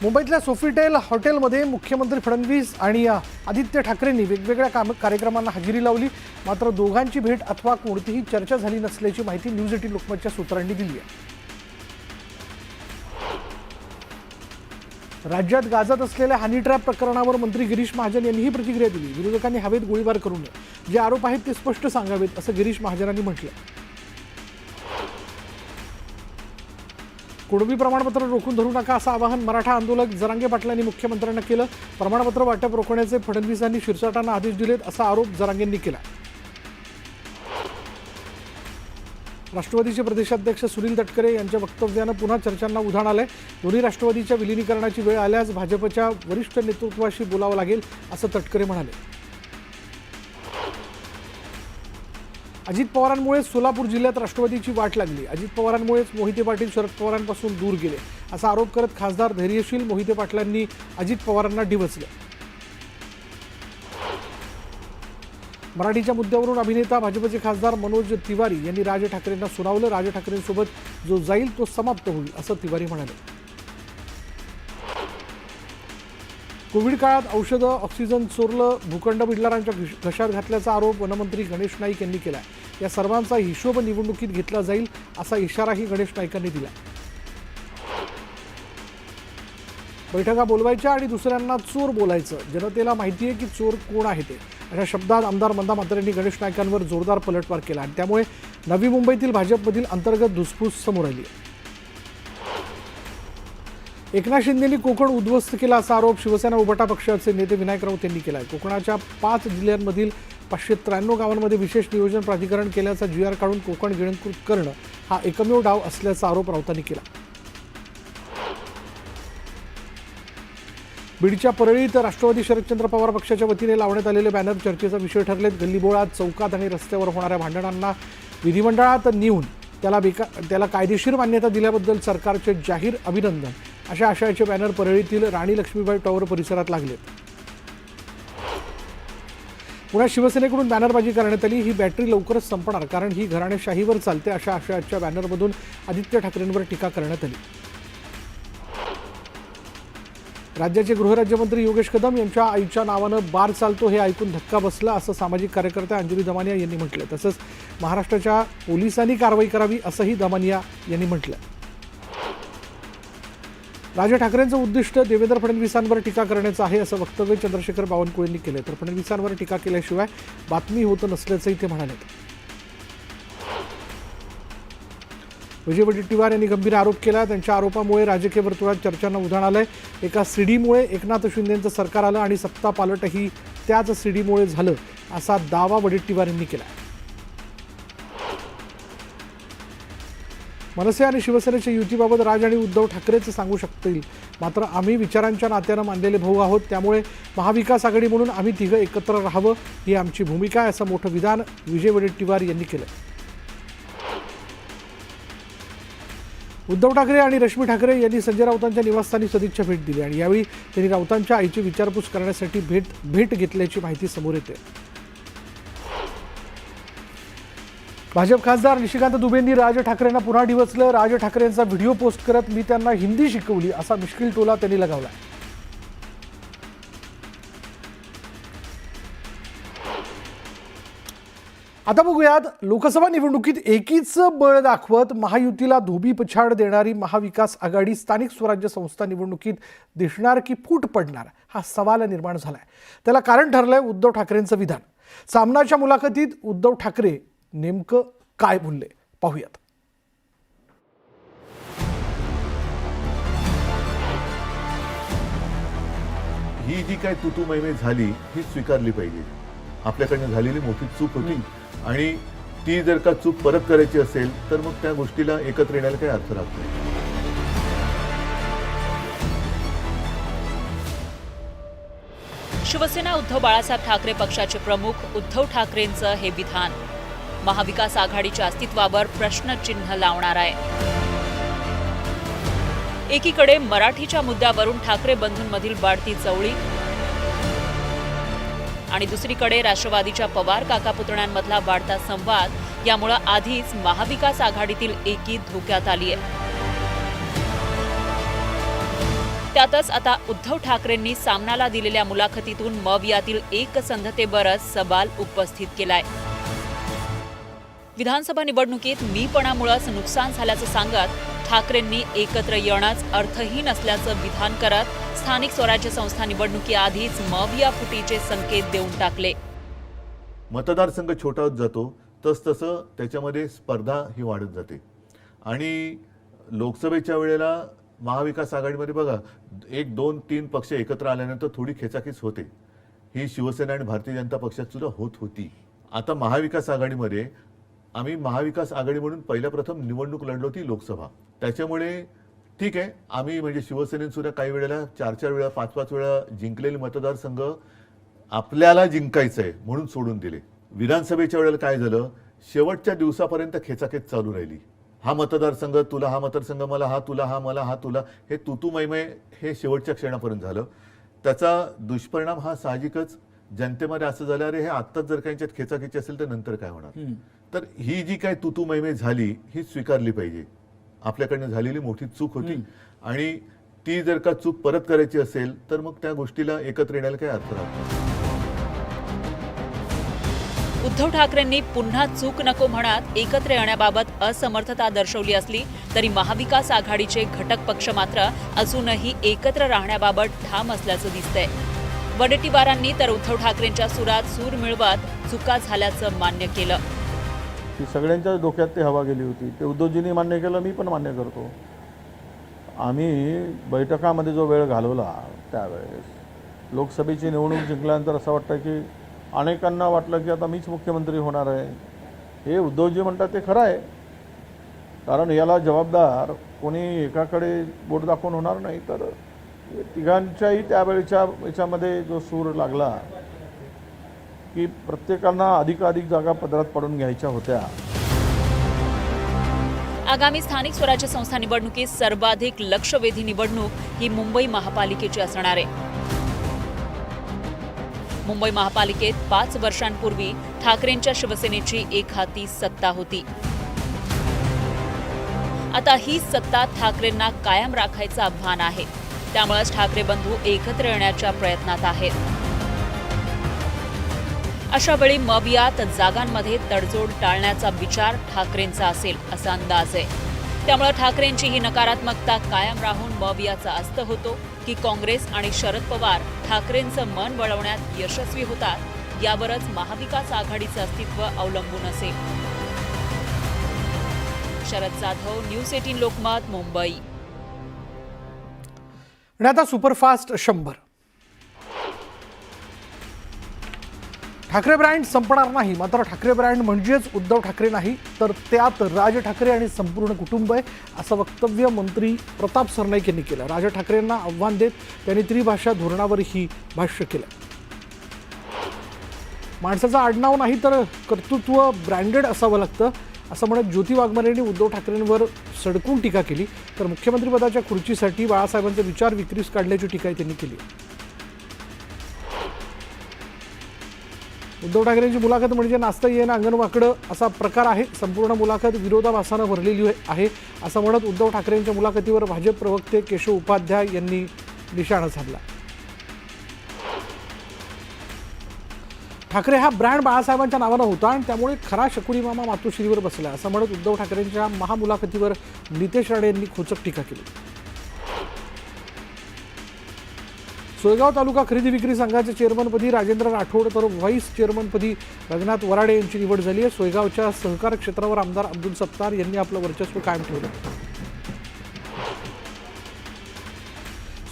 मुंबईतल्या सोफिटेल हॉटेलमध्ये मुख्यमंत्री फडणवीस आणि आदित्य ठाकरेंनी वेगवेगळ्या कार्यक्रमांना हजेरी लावली। मात्र दोघांची भेट अथवा कोणतीही चर्चा झाली नसल्याची माहिती न्यूज 18 लोकमतच्या सूत्रांनी दिली आहे। राज्यात गाजत असलेल्या हनी ट्रॅप प्रकरणावर मंत्री गिरीश महाजन यांनीही प्रतिक्रिया दिली। विरोधकांनी हवेत गोळीबार करू नये, जे आरोप आहेत ते स्पष्ट सांगावेत असं गिरीश महाजनांनी म्हटलं। कुणबी प्रमाणपत्र रोखून धरू नका असं आवाहन मराठा आंदोलक जरांगे पाटलांनी मुख्यमंत्र्यांना केलं। प्रमाणपत्र वाटप रोखण्याचे फडणवीसांनी शिरसाटांना आदेश दिलेत असा आरोप जरांगेंनी केला। राष्ट्रवादीचे प्रदेशाध्यक्ष सुनील तटकरे यांच्या वक्तव्यानं पुन्हा चर्चांना उधाण आलंय। दोन्ही राष्ट्रवादीच्या विलीनीकरणाची वेळ आल्यास भाजपच्या वरिष्ठ नेतृत्वाशी बोलावं लागेल असं तटकरे म्हणाले। अजित पवारांमुळे सोलापूर जिल्ह्यात राष्ट्रवादीची वाट लागली। अजित पवारांमुळेच मोहिते पाटील शरद पवारांपासून दूर गेले असा आरोप करत खासदार धैर्यशील मोहिते पाटलांनी अजित पवारांना डिवचले। मराठीच्या मुद्द्यावरून अभिनेता भाजपचे खासदार मनोज तिवारी यांनी राज ठाकरेंना सुनावलं। राज ठाकरेंसोबत जो जाईल तो समाप्त होईल असं तिवारी म्हणाले। कोविड काळात औषधं, ऑक्सिजन चोरलं, भूखंड बिल्डरांच्या घशात घातल्याचा आरोप वनमंत्री गणेश नाईक यांनी केला। या सर्वांचा हिशोब निवडणुकीत घेतला जाईल असा इशाराही गणेश नाईकांनी दिला। बैठका बोलवायच्या आणि दुसऱ्यांना चोर बोलायचं, जनतेला माहिती आहे की चोर कोण आहे ते, अशा शब्दात आमदार मंदा म्हात्रेंनी गणेश नाईकांवर जोरदार पलटवार केला आणि त्यामुळे नवी मुंबईतील भाजपमधील अंतर्गत धुसफूस समोर आली। एकनाथ शिंदेंनी कोकण उद्ध्वस्त केला असा आरोप शिवसेना उभाटा पक्षाचे नेते विनायक राऊत यांनी केला आहे। कोकणाच्या 5 जिल्ह्यांमधील 593 गावांमध्ये विशेष नियोजन प्राधिकरण केल्याचा GR काढून कोकण गिळंकृत करणं हा एकमेव डाव असल्याचा आरोप राऊतांनी केला। बीडच्या परळीत राष्ट्रवादी शरदचंद्र पवार पक्षाच्या वतीने लावण्यात आलेले बॅनर चर्चेचा विषय ठरलेत। गल्लीबोळात, चौकात आणि रस्त्यावर होणाऱ्या भांडणांना विधिमंडळात नेऊन त्याला कायदेशीर मान्यता दिल्याबद्दल सरकारचे जाहीर अभिनंदन अशा आशयाचे बॅनर परळीतील राणी लक्ष्मीबाई टॉवर परिसरात लागलेत। पुण्यात शिवसेनेकडून बॅनरबाजी करण्यात आली। ही बॅटरी लवकरच संपणार, कारण ही घराणेशाहीवर चालते अशा आशयाच्या बॅनरमधून आदित्य ठाकरेंवर टीका करण्यात आली। राज्याचे गृहराज्यमंत्री योगेश कदम यांच्या आईच्या नावानं बार चालतो हे ऐकून धक्का बसला असं सामाजिक कार्यकर्त्या अंजली दमानिया यांनी म्हटलं। तसंच महाराष्ट्राच्या पोलिसांनी कारवाई करावी असंही दमानिया यांनी म्हटलं। राज ठाकरेंचं उद्दिष्ट देवेंद्र फडणवीसांवर टीका करण्याचं आहे असं वक्तव्य चंद्रशेखर बावनकुळे यांनी केलं। तर फडणवीसांवर टीका केल्याशिवाय बातमी होत नसल्याचंही ते म्हणाले। विजय वडेट्टीवार यांनी गंभीर आरोप केला। त्यांच्या आरोपामुळे राजकीय वर्तुळात चर्चांना उधाण आलंय। एका सीडीमुळे एकनाथ शिंदेंचं सरकार आलं आणि सत्ता पालटही त्याच सीडीमुळे झालं असा दावा वडेट्टीवार यांनी केला। मनसे आणि शिवसेनेच्या युतीबाबत राज आणि उद्धव ठाकरेच सांगू शकतील, मात्र आम्ही विचारांच्या नात्यानं मानलेले भाऊ आहोत, त्यामुळे महाविकास आघाडी म्हणून आम्ही तिघं एकत्र राहावं ही आमची भूमिका आहे असं मोठं विधान विजय वडेट्टीवार यांनी केलं। उद्धव ठाकरे आणि रश्मी ठाकरे यांनी संजय राऊतांच्या निवासस्थानी सदिच्छा भेट दिली आणि यावेळी त्यांनी राऊतांच्या आईची विचारपूस करण्यासाठी भेट घेतल्याची माहिती समोर येते। भाजप खासदार निशिकांत दुबेंनी राज ठाकरेंना पुन्हा डिवचलं। राज ठाकरेंचा व्हिडिओ पोस्ट करत मी त्यांना हिंदी शिकवली असा मिश्किल टोला त्यांनी लगावला। आता बघूयात, लोकसभा निवडणुकीत एकीच बळ दाखवत महायुतीला धोबी पछाड देणारी महाविकास आघाडी स्थानिक स्वराज्य संस्था निवडणुकीत दिसणार की फूट पडणार हा सवाल निर्माण झालाय। त्याला कारण ठरलंय उद्धव ठाकरेंचं विधान। सामनाच्या मुलाखतीत उद्धव ठाकरे नेमकं काय बोलले पाहूयात। ही जी काय तुतू मैमे झाली ही स्वीकारली पाहिजे। आपल्याकडनं झालेली मोठी चूक होती आणि ती जर का चूक परत करायची असेल तर मग त्या गोष्टीला एकत्र येण्याला काही अर्थ राहत नाही। शिवसेना उद्धव बाळासाहेब ठाकरे पक्षाचे प्रमुख उद्धव ठाकरेंचं हे विधान महाविकास आघाडीच्या अस्तित्वावर प्रश्नचिन्ह लावणार आहे। एकीकडे मराठीच्या मुद्द्यावरून ठाकरे बंधूंमधील वाढती चवळी आणि दुसरीकडे राष्ट्रवादीच्या पवार काका पुतण्यांमधला वाढता संवाद यामुळे आधीच महाविकास आघाडीतील एकी धोक्यात आली आहे। त्यातच आता उद्धव ठाकरेंनी सामनाला दिलेल्या मुलाखतीतून मवियातील एकसंधतेवरच सवाल उपस्थित केलाय. विधानसभा निवडणुकीत मीपणामुळेच नुकसान झाल्याचं सांगत ठाकरेंनी एकत्र येणंच अर्थहीन असल्याचं विधान करत स्थानिक स्वराज्य संस्था निवडणुकीआधीच मविया फुटीचे संकेत देऊन टाकले. मतदारसंघ छोटा होत जातो तसतसं त्याच्यामध्ये स्पर्धा ही वाढत जाते आणि लोकसभेच्या वेळेला महाविकास आघाडीमध्ये बघा 1, 2, 3 पक्ष एकत्र आल्यानंतर थोडी खेचाखेच होते. ही शिवसेना आणि भारतीय जनता पक्षात सुद्धा होत होती. आता महाविकास आघाडीमध्ये आम्ही महाविकास आघाडी म्हणून पहिल्या प्रथम निवडणूक लढलो होती लोकसभा. त्याच्यामुळे ठीक आहे, आम्ही म्हणजे शिवसेनेने सुद्धा काही वेळेला 4-4 वेळा 5-5 वेळा जिंकलेले मतदारसंघ आपल्याला जिंकायचं आहे म्हणून सोडून दिले. विधानसभेच्या वेळेला काय झालं, शेवटच्या दिवसापर्यंत खेचाखेच चालू राहिली. हा मतदारसंघ तुला, हा मतदारसंघ मला, हा तुला, हा मला, हा तुला, हे तुतुमयमय हे शेवटच्या क्षणापर्यंत झालं. त्याचा दुष्परिणाम हा साहजिकच जनतेमध्ये असं झालं, अरे हे आत्ताच जर काही खेचाखेची असेल तर नंतर काय होणार. तर ही जी काय तुतुमयमय झाली ही स्वीकारली पाहिजे. आपल्याकडनं झालेली मोठी चूक होती आणि ती जर का चूक परत करायची असेल तर मग त्या गोष्टीला एकत्र येण्याला काही अर्थ राहत नाही. उद्धव ठाकरेंनी पुन्हा चूक नको म्हणत एकत्र येण्याबाबत असमर्थता दर्शवली असली तरी महाविकास आघाडीचे घटक पक्ष मात्र अजूनही एकत्र राहण्याबाबत ठाम असल्याचं दिसतंय. वडेट्टीवारांनी तर उद्धव ठाकरेंच्या सुरात सूर मिळवत चुका झाल्याचं मान्य केलं. ती सगळ्यांच्याच डोक्यात ती हवा गेली होती. ते उद्धवजींनी मान्य केलं, मी पण मान्य करतो. आम्ही बैठकामध्ये जो वेळ घालवला त्यावेळेस लोकसभेची निवडणूक जिंकल्यानंतर असं वाटतं की अनेकांना वाटलं की आता मीच मुख्यमंत्री होणार आहे. हे उद्धवजी म्हणतात ते खरं आहे, कारण याला जबाबदार कोणी एकाकडे बोट दाखवून होणार नाही. तर तिघांच्याही त्यावेळेच्या याच्यामध्ये जो सूर लागला की प्रत्येकांना अधिकाधिक जागा पदरात पडून घ्यायच्या होत्या. आगामी स्थानिक स्वराज्य संस्था निवडणुकीत सर्वाधिक लक्षवेधी निवडणूक ही मुंबई महापालिकेची असणार आहे. मुंबई महापालिकेत 5 वर्षांपूर्वी ठाकरेंच्या शिवसेनेची एकहाती सत्ता होती. आता ही सत्ता ठाकरेंना कायम राखायचं आव्हान आहे. त्यामुळेच ठाकरे बंधू एकत्र येण्याच्या प्रयत्नात आहेत. अशा वेळी मवियात जागांमध्ये तडजोड टाळण्याचा विचार ठाकरेंचा असेल असा अंदाज आहे. त्यामुळे ठाकरेंची ही नकारात्मकता कायम राहून मवियाचा अस्त होतो की काँग्रेस आणि शरद पवार ठाकरेंचं मन वळवण्यात यशस्वी होतात यावरच महाविकास आघाडीचं अस्तित्व अवलंबून असेल. शरद जाधव, न्यूज 18 लोकमत, मुंबई. आणि आता सुपरफास्ट 100. ठाकरे ब्रँड संपणार नाही, मात्र ठाकरे ब्रँड म्हणजेच उद्धव ठाकरे नाही तर त्यात राज ठाकरे आणि संपूर्ण कुटुंब आहे असं वक्तव्य मंत्री प्रताप सरनाईक यांनी केलं. राज ठाकरेंना आव्हान देत त्यांनी त्रिभाषा धोरणावरही भाष्य केलं. माणसाचं आडनाव नाही तर कर्तृत्व ब्रँडेड असावं लागतं असं म्हणत ज्योती वाघमारे यांनी उद्धव ठाकरेंवर सडकून टीका केली. तर मुख्यमंत्रीपदाच्या खुर्चीसाठी बाळासाहेबांचे विचार विक्रीस काढल्याची टीकाही त्यांनी केली. उद्धव ठाकरेंची मुलाखत म्हणजे नाचता येणं अंगण वाकडं असा प्रकार आहे. संपूर्ण मुलाखत विरोधाभासानं भरलेली आहे असं म्हणत उद्धव ठाकरेंच्या मुलाखतीवर भाजप प्रवक्ते केशव उपाध्याय यांनी निशाणा साधला. ठाकरे हा ब्रँड बाळासाहेबांच्या नावानं होता आणि त्यामुळे खरा शकुनी मामा मातोश्रीवर बसला असं म्हणत उद्धव ठाकरेंच्या महामुलाखतीवर नितेश राणे यांनी खोचक टीका केली. सोयगाव तालुका खरेदी विक्री संघाच्या चेअरमनपदी राजेंद्र राठोड तर व्हाईस चेअरमनपदी रघुनाथ वराडे यांची निवड झाली आहे. सोयगावच्या सहकार क्षेत्रावर आमदार अब्दुल सत्तार यांनी आपलं वर्चस्व कायम ठेवलं.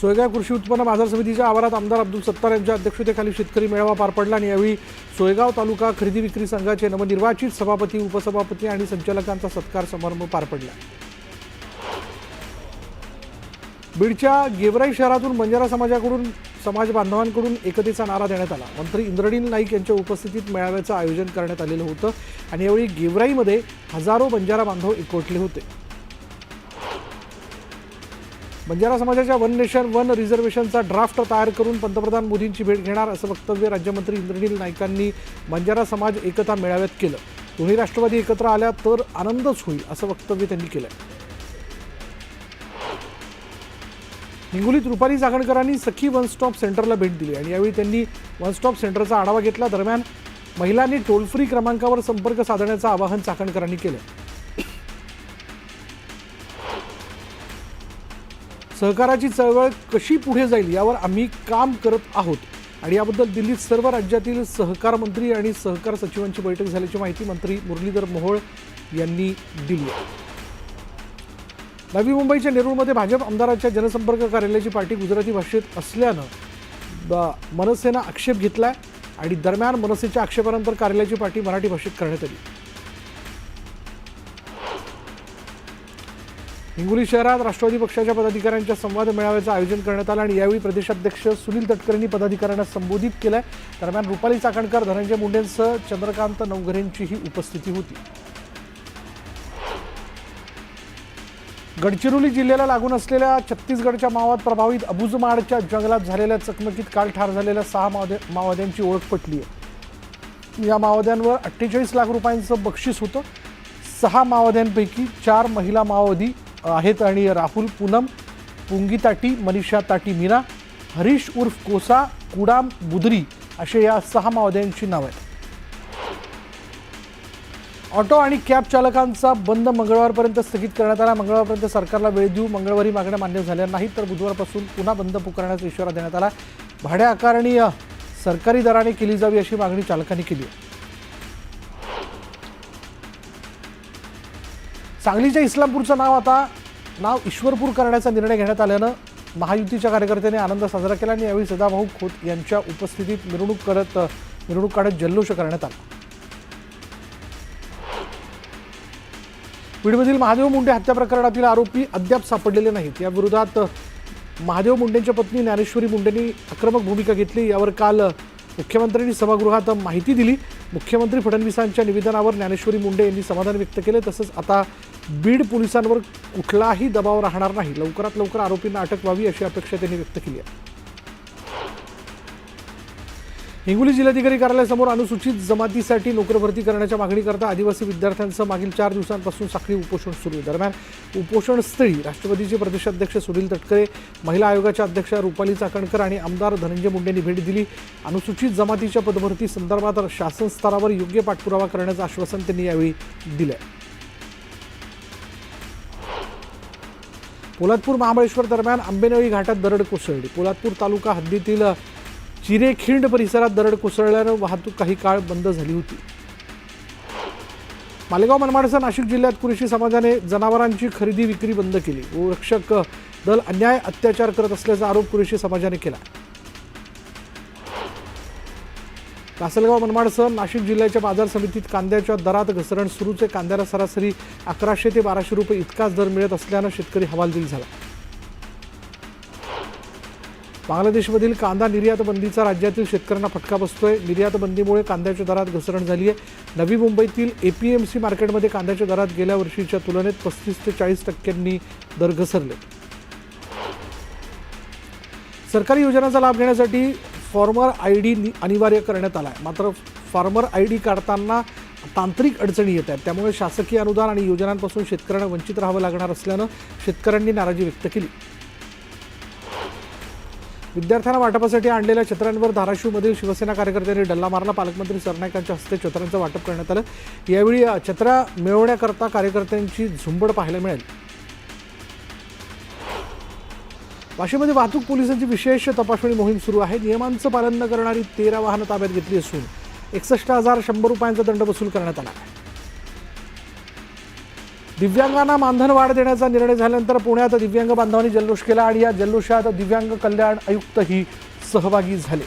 सोयगाव कृषी उत्पन्न बाजार समितीच्या आवारात आमदार अब्दुल सत्तार यांच्या अध्यक्षतेखाली शेतकरी मेळावा पार पडला आणि यावेळी सोयगाव तालुका खरेदी विक्री संघाचे नवनिर्वाचित सभापती, उपसभापती आणि संचालकांचा सत्कार समारंभ पार पडला. बीडच्या गेवराई शहरातून बंजारा समाज बांधवांकडून एकतेचा नारा देण्यात आला. मंत्री इंद्रनील नाईक यांच्या उपस्थितीत मेळाव्याचं आयोजन करण्यात आलेलं होतं आणि यावेळी गेवराईमध्ये हजारो बंजारा बांधव एकवटले होते. बंजारा समाजाच्या वन नेशन वन रिझर्वेशनचा ड्राफ्ट तयार करून पंतप्रधान मोदींची भेट घेणार असं वक्तव्य राज्यमंत्री इंद्रनील नाईकांनी बंजारा समाज एकता मेळाव्यात केलं. दोन्ही राष्ट्रवादी एकत्र आल्या तर आनंदच होईल असं वक्तव्य त्यांनी केलं. हिंगोलीत रुपाली चाकणकरांनी सखी वन स्टॉप सेंटरला भेट दिली आणि यावेळी त्यांनी वन स्टॉप सेंटरचा आढावा घेतला. दरम्यान महिलांनी टोल फ्री क्रमांकावर संपर्क साधण्याचं आवाहन चाकणकरांनी केलं. सहकाराची चळवळ कशी पुढे जाईल यावर आम्ही काम करत आहोत आणि याबद्दल दिल्लीत सर्व राज्यातील सहकार मंत्री आणि सहकार सचिवांची बैठक झाल्याची माहिती मंत्री मुरलीधर मोहोळ यांनी दिली आहे. नवी मुंबईच्या नेरूळमध्ये भाजप आमदाराच्या जनसंपर्क कार्यालयाची पार्टी गुजराती भाषेत असल्यानं मनसेनं आक्षेप घेतलाय आणि दरम्यान मनसेच्या आक्षेपानंतर कार्यालयाची पार्टी मराठी भाषेत करण्यात आली. हिंगोली शहरात राष्ट्रवादी पक्षाच्या पदाधिकाऱ्यांच्या संवाद मेळाव्याचं आयोजन करण्यात आलं आणि यावेळी प्रदेशाध्यक्ष सुनील तटकरेंनी पदाधिकाऱ्यांना संबोधित केलंय. दरम्यान रुपाली चाकणकर, धनंजय मुंडेंसह चंद्रकांत नवघरेंचीही उपस्थिती होती. गडचिरोली जिल्ह्याला लागून असलेल्या छत्तीसगडच्या माओवाद प्रभावित अबुजमाडच्या जंगलात झालेल्या चकमकीत काल ठार झालेल्या 6 माओवाद्यांची ओळख पटली आहे. या माओवाद्यांवर 48 लाख रुपयांचं बक्षीस होतं. 6 माओवाद्यांपैकी 4 महिला माओवादी आहेत आणि राहुल पूनम, पुंगी ताटी, मनीषा ताटी मीना, हरीश उर्फ कोसा, कुडाम बुदरी असे या 6 माओवाद्यांची नावं आहेत. ऑटो आणि कॅब चालकांचा बंद मंगळवारपर्यंत स्थगित करण्यात आला. मंगळवारपर्यंत सरकारला वेळ देऊ. मंगळवारी मागण्या मान्य झाल्या नाहीत तर बुधवारपासून पुन्हा बंद पुकारण्याचा इशारा देण्यात आला. भाड्या आकारणी सरकारी दराने केली जावी अशी मागणी चालकांनी केली आहे. सांगलीच्या इस्लामपूरचं नाव ईश्वरपूर करण्याचा निर्णय घेण्यात आल्यानं महायुतीच्या कार्यकर्त्यांनी आनंद साजरा केला आणि यावेळी सदाभाऊ खोत यांच्या उपस्थितीत मिरवणूक काढत जल्लोष करण्यात आला. बीडमधील महादेव मुंडे हत्या प्रकरणातील आरोपी अद्याप सापडलेले नाहीत. या विरोधात महादेव मुंडेंच्या पत्नी ज्ञानेश्वरी मुंडेंनी आक्रमक भूमिका घेतली. यावर काल मुख्यमंत्र्यांनी सभागृहात माहिती दिली. मुख्यमंत्री फडणवीसांच्या निवेदनावर ज्ञानेश्वरी मुंडे यांनी समाधान व्यक्त केले. तसंच आता बीड पोलिसांवर कुठलाही दबाव राहणार नाही, लवकरात लवकर आरोपींना अटक व्हावी अशी अपेक्षा त्यांनी व्यक्त केली आहे. हिंगोली जिल्हाधिकारी कार्यालयासमोर अनुसूचित जमातीसाठी नोकर भरती करण्याच्या मागणीकरता आदिवासी विद्यार्थ्यांचं मागील 4 दिवसांपासून साखळी उपोषण सुरू आहे. दरम्यान उपोषणस्थळी राष्ट्रवादीचे प्रदेशाध्यक्ष सुनील तटकरे, महिला आयोगाच्या अध्यक्षा रुपाली चाकणकर आणि आमदार धनंजय मुंडेंनी भेट दिली. अनुसूचित जमातीच्या पदभरती संदर्भात शासन स्तरावर योग्य पाठपुरावा करण्याचं आश्वासन त्यांनी यावेळी दिलं. पोलादपूर महाबळेश्वर दरम्यान आंबेनळी घाटात दरड कोसळली. पोलादपूर तालुका हद्दीतील चिरेखिंड परिसरात दरड कोसळल्यानं वाहतूक काही काळ बंद झाली होती. मालेगाव मनमाडसह नाशिक जिल्ह्यात कुरेशी समाजाने जनावरांची खरेदी विक्री बंद केली. गोरक्षक दल अन्याय अत्याचार करत असल्याचा आरोप कुरेशी समाजाने केला. लासलगाव मनमाडसह नाशिक जिल्ह्याच्या बाजार समितीत कांद्याच्या दरात घसरण सुरूच आहे. कांद्याला सरासरी 1100 ते 1200 रुपये इतकाच दर मिळत असल्यानं शेतकरी हवालदिल झाला. बांगलादेशमधील कांदा निर्यात बंदीचा राज्यातील शेतकऱ्यांना फटका बसतोय. निर्यात बंदीमुळे कांद्याच्या दरात घसरण झाली आहे. नवी मुंबईतील APMC मार्केटमध्ये कांद्याच्या दरात गेल्या वर्षीच्या तुलनेत 35 ते 40% दर घसरले. सरकारी योजनांचा लाभ घेण्यासाठी फार्मर ID अनिवार्य करण्यात आला आहे. मात्र फार्मर ID काढताना तांत्रिक अडचणी येत आहेत. त्यामुळे शासकीय अनुदान आणि योजनांपासून शेतकऱ्यांना वंचित राहावं लागणार असल्यानं शेतकऱ्यांनी नाराजी व्यक्त केली. विद्यार्थ्यांना वाटपासाठी आणलेल्या छत्र्यांवर धाराशिवमधील शिवसेना कार्यकर्त्यांनी डल्ला मारला. पालकमंत्री सरनाईकांच्या हस्ते छत्र्यांचं वाटप करण्यात आलं. यावेळी छत्र्या मिळवण्याकरता कार्यकर्त्यांची झुंबड पाहायला मिळेल. वाशीमध्ये वाहतूक पोलिसांची विशेष तपासणी मोहीम सुरू आहे. नियमांचं पालन न करणारी 13 वाहनं ताब्यात घेतली असून 61,100 रुपयांचा दंड वसूल करण्यात आला आहे. दिव्यांगांना मानधन वाढ देण्याचा निर्णय झाल्यानंतर पुण्यात दिव्यांग बांधवांनी जल्लोष केला आणि या जल्लोषात दिव्यांग कल्याण आयुक्तही सहभागी झाले.